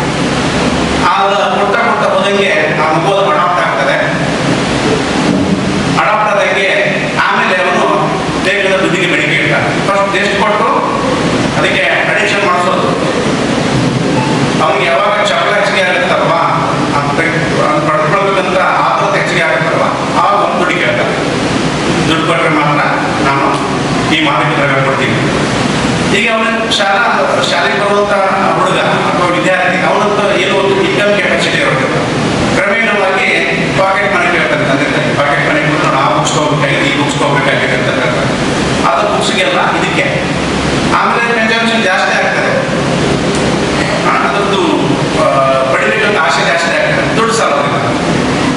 ಆಗ ಕೊಡ್ತಾ ಹೋದಂಗೆ ಆ ಮಗು ಅಡಾಪ್ಟ್ ಆಗ್ತದೆ. ಅಡಾಪ್ಟ್ ಆದಂಗೆ ಆಮೇಲೆ ಅವನು ಬೇಕಾದ ದುಡ್ಡಿಗೆ ಬೇಡಿಕೆ ಇಡ್ತಾನೆ. ಫಸ್ಟ್ ಟೇಸ್ಟ್ ಕೊಟ್ಟು ಅದಕ್ಕೆ ಅಡಿಕ್ಷನ್ ಮಾಡಿಸೋದು. ಅವನಿಗೆ ಯಾವಾಗ ಚಪ್ಪಲ ಹೆಚ್ಚಿಗೆ ಆಗುತ್ತಲ್ವಾ, ಪಡ್ಕೊಳ್ಬೇಕಂತ ಆತದ ಹೆಚ್ಚಿಗೆ ಆಗುತ್ತಲ್ವಾ, ಆವಾಗ ಒಂದು ದುಡ್ಡು ಕೇಳ್ತಾರೆ. ದುಡ್ಡು ಕೊಟ್ಟರೆ ಮಾತ್ರ ನಾನು ಈ ಮಾದಕ ದ್ರವ್ಯ ಕೊಡ್ತೀನಿ. ಈಗ ಅವನ ಶಾಲೆಗೆ ಬರುವಂಥ ಹುಡುಗ ಅಥವಾ ವಿದ್ಯಾರ್ಥಿ, ಅವನಂತ ಏನೋ ಒಂದು ಇನ್ಕಮ್ ಕೆಪಾಸಿಟಿ ಇರೋದಿಲ್ಲ. ಕ್ರಮೇಣವಾಗಿ ಪಾಕೆಟ್ ಮನೆ ಕೇಳ್ತಾರೆ ತಂದೆ ತಾಯಿ. ಪಾಕೆಟ್ ಮನೆಗೆ ಬಂದು ಆ ಬುಕ್ಸ್ ಹೋಗ್ಬೇಕಾಗಿದೆ, ಈ ಬುಕ್ಸ್ ಹೋಗ್ಬೇಕಾಗಿದೆ ಅಂತ ಹೇಳ್ತಾರೆ. ಅದು ಬುಕ್ಸ್ಗೆಲ್ಲ ಇದಕ್ಕೆ ಆಮೇಲೆ ಕನ್ಸಂಪ್ಷನ್ ಜಾಸ್ತಿ ಆಗ್ತದೆ. ಅದರದ್ದು ಪಡಿಬೇಕಂತ ಆಸೆ ಜಾಸ್ತಿ ಆಗ್ತದೆ, ದುಡ್ಡು ಸಾಲೋದಿಲ್ಲ.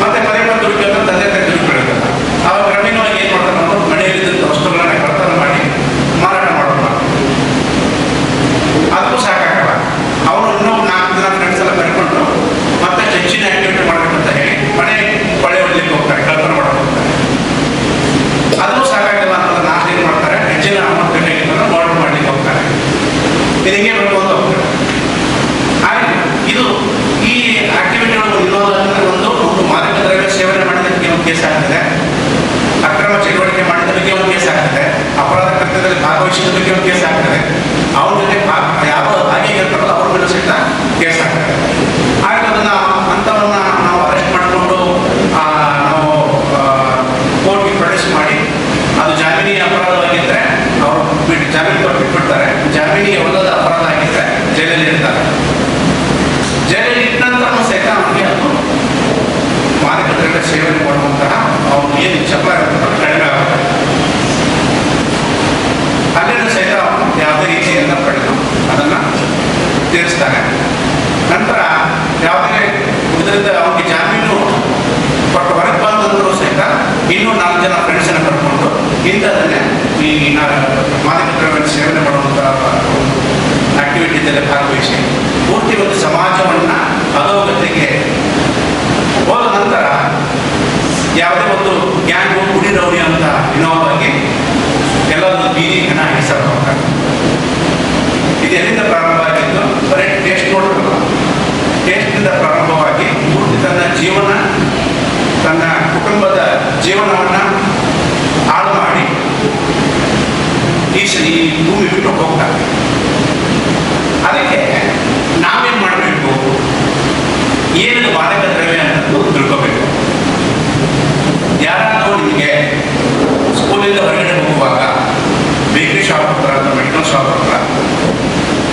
ಮತ್ತೆ ಮನೆ ಬಂದು ದುಡ್ಡು ತಂದೆ ತಾಯಿ ದುಡ್ಡು ಬೆಳೆಯುತ್ತೆ. ಆವಾಗ ಕ್ರಮೇಣವಾಗಿ ಏನು ಮಾಡ್ತಾರೆ, ನಾವು ಮನೆಯಲ್ಲಿದ್ದಂಥ ವಸ್ತುಗಳನ್ನ ಕಳ್ತನ ಮಾಡಿ ಮಾರಾಟ ಮಾಡೋಣ. ಅದಕ್ಕೂ ಸಾಕಾಗಲ್ಲ. ಅವನು ಇನ್ನೊಂದು 4 ಜನ ಫ್ರೆಂಡ್ಸ್ ಎಲ್ಲ ಕರ್ಕೊಂಡು ಮತ್ತೆ ಹೆಚ್ಚಿನ ಆಕ್ಟಿವಿಟಿ ಮಾಡ್ಬೇಕಂತ ಹೇಳಿ ಮನೆ ಕೊಳೆ ಹೊಡ್ಲಿಕ್ಕೆ ಹೋಗ್ತಾರೆ, ಕಳ್ತನ ಮಾಡಕ್ಕೆ ಹೋಗ್ತಾರೆ. ಅದನ್ನು ಸಾಕಾಗಲ್ಲ ಅಂತಂದ್ರೆ ನಾಶ ಏನು ಮಾಡ್ತಾರೆ, ಹೆಚ್ಚಿನ ಅಮೌಂಟ್ ಬೇಕಾಗಿತ್ತು ಆರ್ಡರ್ ಮಾಡ್ಲಿಕ್ಕೆ ಹೋಗ್ತಾರೆ. ಇದು ಹಿಂಗೆ ಬರ್ಕೊಂಡು ಹೋಗ್ತಾರೆ. ಹಾಗೆ ಇದು ಈ ಆಕ್ಟಿವಿಟಿಗಳು ಒಂದು ಮಾದಕ ದ್ರವ್ಯ ಸೇವನೆ ಮಾಡಿದ್ದಕ್ಕೆ ಒಂದು ಕೇಸ್ ಆಗ್ತದೆ, ಅಕ್ರಮ ಚಟುವಟಿಕೆ ಮಾಡಿದ್ದಕ್ಕೆ ಒಂದು ಕೇಸ್ ಆಗ್ತದೆ, ಅಪರಾಧ ಕೃತ್ಯದಲ್ಲಿ ಭಾಗವಹಿಸಿದ್ದಕ್ಕೆ ಒಂದು ಕೇಸ್ ಆಗ್ತದೆ, ಅವ್ರ ಜೊತೆ ಯಾವ ಹಾಗೆ ಇರ್ತಾರಲ್ಲ ಅವ್ರ ಮೇಲೆ ಸಹಿತ ಕೇಸ್ ಆಗ್ತದೆ. ಹಾಗೆ ಅದನ್ನ ಅಂಥವನ್ನ ನಾವು ಅರೆಸ್ಟ್ ಮಾಡಿಕೊಂಡು ನಾವು ಕೋರ್ಟ್ಗೆ ಪ್ರೊಡ್ಯೂಸ್ ಮಾಡಿ, ಅದು ಜಾಮೀನಿಗೆ ಅಪರಾಧವಾಗಿದ್ದರೆ ಅವರು ಜಾಮೀನು ಬಿಟ್ಬಿಡ್ತಾರೆ. ಜಾಮೀನಿಗೆ ಒಲ್ಲದ ಅಪರಾಧ ಆಗಿದ್ದರೆ ಜೈಲಲ್ಲಿ ಇರ್ತಾರೆ. ಜೈಲಲ್ಲಿ ಇಟ್ಟ ನಂತರ ಸಹಿತ ಅವನಿಗೆ ಅದು ಮಾದಕ ದ್ರವ್ಯ ಸೇವನೆ ಮಾಡುವಂತಹ ಅವನು ಏನು ಚಪ್ಪಲ ಇರ್ತದೆ ಕಡಿಮೆ ಆಗುತ್ತೆ. ಅಲ್ಲೇನೂ ಸಹಿತ ಯಾವುದೇ ರೀತಿಯಿಂದ ಪಡೆದು ಅದನ್ನು ತೀರಿಸ್ತಾನೆ. ನಂತರ ಯಾವುದೇ ಇದರಿಂದ ಅವನಿಗೆ ಜಾಮೀನು ಮಾದಕ ದ್ರವ್ಯ ಸೇವನೆ ಮಾಡುವಂಥ ಆಕ್ಟಿವಿಟೀಸಲ್ಲಿ ಭಾಗವಹಿಸಿ ಪೂರ್ತಿ ಒಂದು ಸಮಾಜವನ್ನು ಅಧೋಗತಿಗೆ ಹೋದ ನಂತರ ಯಾವುದೇ ಒಂದು ಗ್ಯಾಂಗು ಕುಡಿ ರೌಡಿ ಅಂತ ಇನ್ವಾಲ್ವ್ ಆಗಿ ಎಲ್ಲದನ್ನು ಬೀದಿ ಹಣ ಹೆಸರು ಹೋಗ್ತಾರೆ. ಇದು ಎಲ್ಲಿಂದ ಪ್ರಾರಂಭ ಆಗಿದ್ದು? ಬರೀ ಟೇಸ್ಟ್ ನೋಡ್ರಲ್ಲ, ಟೇಸ್ಟಿಂದ ಪ್ರಾರಂಭವಾಗಿ ಪೂರ್ತಿ ತನ್ನ ಜೀವನ, ತನ್ನ ಕುಟುಂಬದ ಜೀವನವನ್ನು ಹಾಳು ಮಾಡಿ ಈ ಭೂಮಿ ಬಿಟ್ಟು ಹೋಗ್ತಾರೆ. ಅದಕ್ಕೆ ನಾವೇನು ಮಾಡಬೇಕು? ಏನು ಮಾದಕ ದ್ರವ್ಯ ಅಂತ ತಿಳ್ಕೋಬೇಕು. ಯಾರಾದರೂ ನಿಮಗೆ ಸ್ಕೂಲಿಂದ ಹೊರಗಡೆ ಹೋಗುವಾಗ ಬೇಕರಿ ಶಾಪ್ ಹತ್ರ ಅಥವಾ ಮೆಡಿಕಲ್ ಶಾಪ್ ಹತ್ರ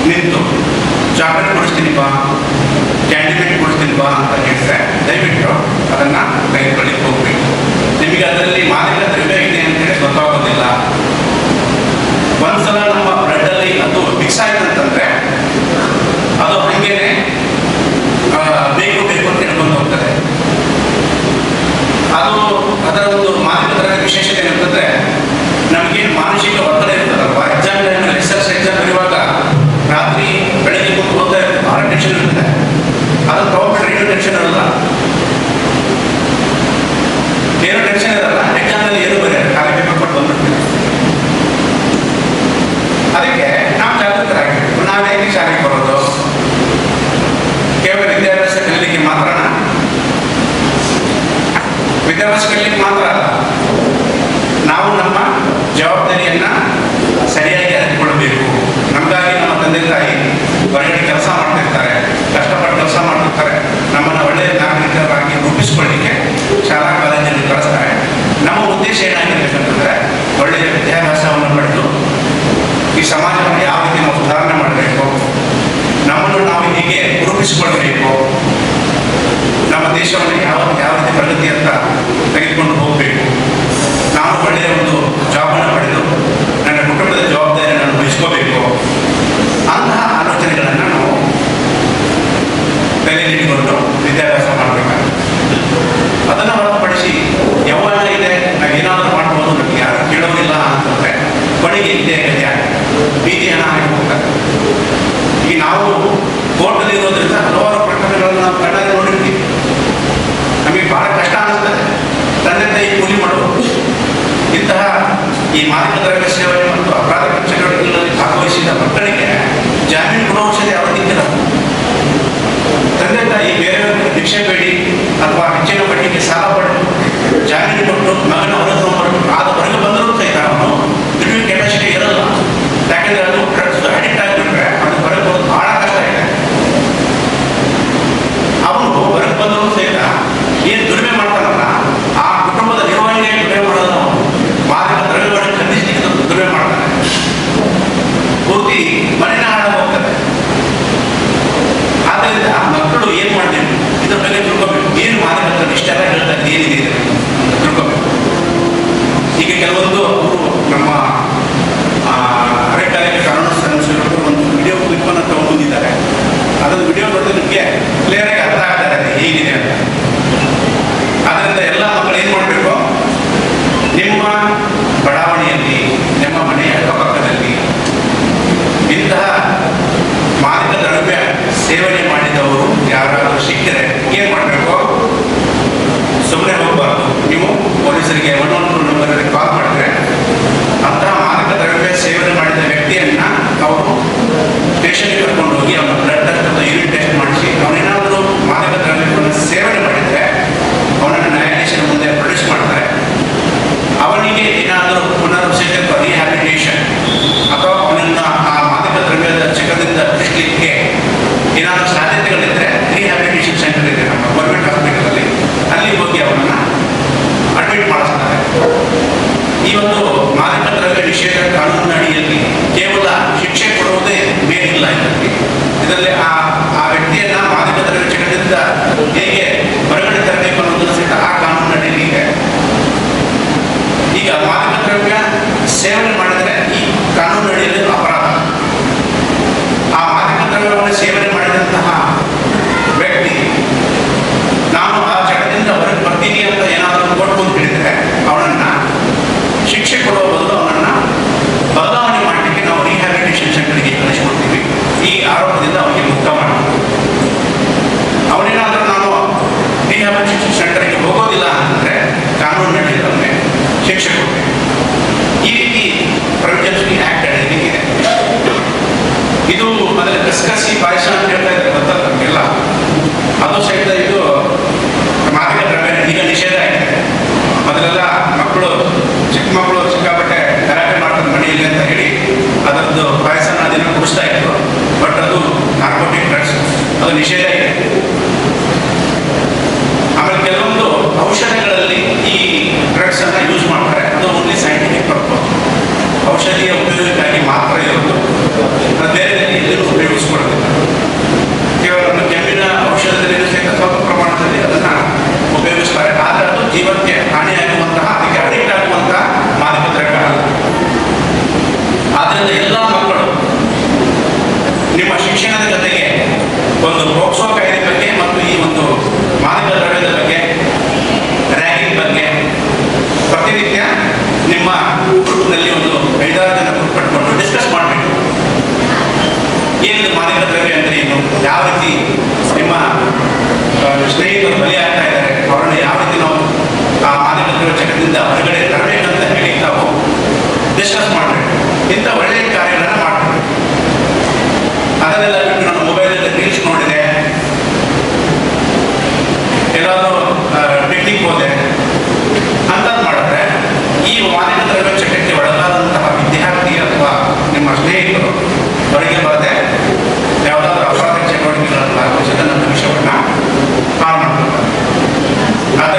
ನಿಂತು ಚಾಕ್ಲೇಟ್ ಕೊಡಿಸ್ತೀನಿ ಬಾ, ಕ್ಯಾಂಡಿಡೇಟ್ ಕೊಡಿಸ್ತೀನಿ ಬಾ ಅಂತ ಹೇಳಿದ್ರೆ ದಯವಿಟ್ಟು ಅದನ್ನು ತೆಗೆದುಕೊಳ್ಳಿಕ್ಕೆ ಹೋಗ್ಬೇಕು. ನಿಮಗೆ ಅದರಲ್ಲಿ ಮಾದಕ ದ್ರವ್ಯ ಇದೆ ಅಂತೇಳಿ ಗೊತ್ತಾಗೋದಿಲ್ಲ. ಒಂದ್ಸಲ ನಮ್ಮ ಬ್ಲಡ್ಡಲ್ಲಿ ಅದು ಮಿಕ್ಸ್ ಆಗಿದೆ ಅಂತಂದ್ರೆ ಅದು ಹಂಗೇನೆ ಬೇಕು ಬೇಕು ಅಂತ ಹೇಳ್ಕೊಂಡು ಹೋಗ್ತದೆ. ಅದು ಅದರ ಒಂದು ಮಾದಕ ದ್ರವ್ಯ ವಿಶೇಷತೆ ಏನಂತಂದ್ರೆ ನಮಗೇನು ಮಾನಸಿಕ ಒತ್ತಡ ಇರ್ತದಲ್ವಾ, ಎಕ್ಸಾಮ್ ಟೈಮಲ್ಲಿ ರಿಸರ್ಚ್ ಎಕ್ಸಾಮ್ ಬರುವಾಗ ರಾತ್ರಿ ಬೆಳಗ್ಗೆ ಕೂತು ಓದ್ತಾ ಇರ್ತದೆ, ಭಾಳ ಟೆನ್ಷನ್ ಇರ್ತದೆ. ಅದು ತಗೊಂಡ್ಬಿಟ್ರೆ ಏನೂ ಟೆನ್ಷನ್ ಇರಲ್ಲ, ಏನೂ ಟೆನ್ಷನ್ ಇರಲ್ಲ. ಎಕ್ಸಾಮ್ನಲ್ಲಿ ಏನು ಬರೆಯೋದು, ಖಾಲಿ ಪೇಪರ್ ಕೊಟ್ಟು ಬಂದ್ಬಿಡ್ತೀವಿ. ಅದಕ್ಕೆ ನಾವು ಜಾಗೃತರಾಗಿರ್ಬೇಕು. ನಾವು ಹೇಗೆ ಶಾಲೆಗೆ ಬರೋದು? ಕೇವಲ ವಿದ್ಯಾಭ್ಯಾಸ ಕಲೀಲಿಕ್ಕೆ ಮಾತ್ರನಾ? ವಿದ್ಯಾಭ್ಯಾಸ ಕಲೀಲಿಕ್ಕೆ ಮಾತ್ರ ಅಲ್ಲ, ನಾವು ನಮ್ಮ ಜವಾಬ್ದಾರಿಯನ್ನು ಸರಿಯಾಗಿ ಅರಿತುಕೊಳ್ಬೇಕು. ನಮಗಾಗಿ ನಮ್ಮ ತಂದೆ ತಾಯಿ ಹೊರಗಡೆ ಕೆಲಸ ಮಾಡ್ತಿರ್ತಾರೆ, ಕಷ್ಟಪಟ್ಟು ಕೆಲಸ ಮಾಡ್ತಿರ್ತಾರೆ. ನಮ್ಮನ್ನು ಒಳ್ಳೆಯ ನಾಗರಿಕರಾಗಿ ರೂಪಿಸ್ಕೊಳ್ಳಿಕ್ಕೆ ಶಾಲಾ ಕಾಲೇಜಲ್ಲಿ ಕಳಿಸ್ತಾರೆ. ನಮ್ಮ ಉದ್ದೇಶ ಏನಾಗಿರ್ಬೇಕಂತಂದರೆ ಒಳ್ಳೆಯ ವಿದ್ಯಾಭ್ಯಾಸವನ್ನು ಪಡೆದು ಈ ಸಮಾಜವನ್ನು ಯಾವ ರೀತಿ ನಾವು ಸುಧಾರಣೆ ಮಾಡಬೇಕು, ನಮ್ಮನ್ನು ನಾವು ಹೀಗೆ ರೂಪಿಸಿಕೊಳ್ಬೇಕು, ನಮ್ಮ ದೇಶವನ್ನು ಯಾವ ರೀತಿ ಪ್ರಗತಿಯತ್ತ ತೆಗೆದುಕೊಂಡು ಹೋಗಬೇಕು, ನಾನು ಒಳ್ಳೆಯ ಒಂದು ಜಾಬನ್ನು ಪಡೆದು ನನ್ನ ಕುಟುಂಬದ ಜವಾಬ್ದಾರಿಯನ್ನು ವಹಿಸ್ಕೋಬೇಕು, ಅಂತಹ ಆಲೋಚನೆಗಳನ್ನು ನಾವು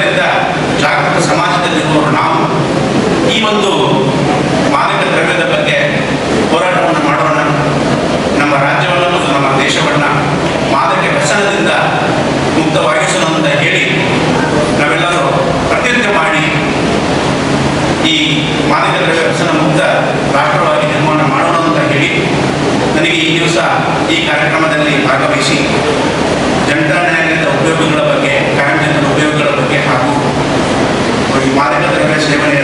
ವ್ಯಸನದಿಂದ ಜಾಗೃತ ಸಮಾಜದಲ್ಲಿರುವವರು ನಾವು ಈ ಒಂದು ಮಾದಕ ದ್ರವ್ಯದ ಬಗ್ಗೆ ಹೋರಾಟವನ್ನು ಮಾಡೋಣ. ನಮ್ಮ ರಾಜ್ಯವನ್ನು ಮತ್ತು ನಮ್ಮ ದೇಶವನ್ನು ಮಾದಕ ವ್ಯಸನದಿಂದ ಮುಕ್ತವಾಗಿಸೋಣ ಅಂತ ಹೇಳಿ ನಾವೆಲ್ಲರೂ ಪ್ರತಿಜ್ಞೆ ಮಾಡಿ ಈ ಮಾದಕ ದ್ರವ್ಯ ವ್ಯಸನ ಮುಕ್ತ ರಾಷ್ಟ್ರವಾಗಿ ನಿರ್ಮಾಣ ಮಾಡೋಣ ಅಂತ ಹೇಳಿ ನನಗೆ ಈ ದಿವಸ ಈ ಕಾರ್ಯಕ್ರಮದಲ್ಲಿ ಭಾಗವಹಿಸಿ ಜಂಟ ನ್ಯಾಯಾಲಯದ ಉಪಯೋಗಗಳ ಬಗ್ಗೆ, ಕಾರ್ಯಜನರ ಉಪಯೋಗಗಳ ಬಗ್ಗೆ ಹಾಗೂ ಈ ಮಾದಕ ದ್ರವ್ಯ ಸೇವನೆಯ